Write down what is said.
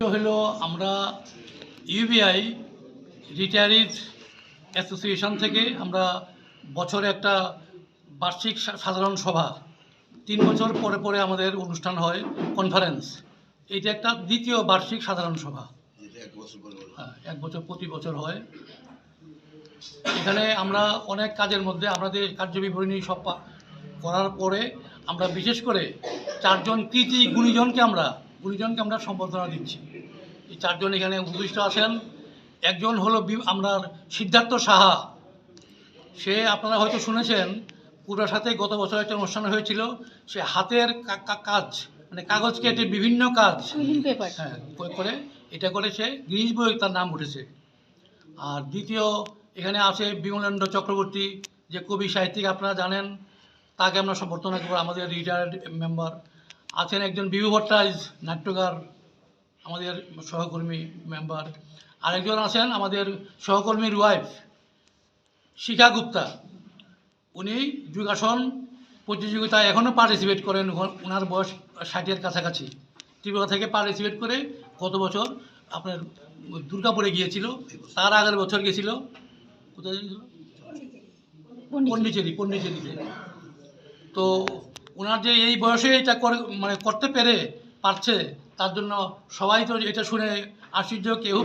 হলো আমরা UBI রিটায়ারিজ association থেকে আমরা বছরে একটা বার্ষিক সাধারণ সভা 3 বছর পরে পরে আমাদের অনুষ্ঠান হয় কনফারেন্স। এইটা একটা দ্বিতীয় বার্ষিক সাধারণ সভা, হ্যাঁ, 1 বছর প্রতি বছর হয়। এখানে আমরা অনেক কাজের মধ্যে আমাদের কার্যবিবরণী সব করার পরে আমরা বিশেষ করে 4 জন কৃতি গুণীজনকে আমরা সম্বর্ধনা দিচ্ছি। এই 4 জন এখানে উপবিষ্ট আছেন। একজন হলো আমরা সিদ্ধার্থ সাহা। সে আপনারা হয়তো শুনেছেন পুরার সাথে গত বছর একটা অনুষ্ঠান হয়েছিল। সে হাতের কাজ মানে কাগজ কেটে বিভিন্ন কাজ হ্যাঁ করে এটা করে সে গিনিস বইয়ে তার নাম উঠেছে। আর দ্বিতীয় এখানে আছে বিমলেন্দ্র চক্রবর্তী, যে কবি সাহিত্যিক আপনারা জানেন, তাকে আমরা সম্বর্ধনা করব। আমাদের রিটায়ার্ড মেম্বার আছেন একজন বিভু ভট্টাচার্য নাট্যকার, আমাদের সহকর্মী মেম্বার। আরেকজন আছেন আমাদের সহকর্মীর ওয়াইফ শিখা গুপ্তা। উনি যোগাসন প্রতিযোগিতায় এখনও পার্টিসিপেট করেন। ওনার বয়স 60-এর কাছাকাছি। ত্রিপুরা থেকে পার্টিসিপেট করে গত বছর আপনার দুর্গাপুরে গিয়েছিল, তার আগের বছর গেছিল কোথায় গিয়েছিল, পন্ডিচেরিতে। তো ওনার যে এই বয়সে এটা করতে পারছে, তার জন্য সবাই তো এটা শুনে আশ্চর্য, কেউ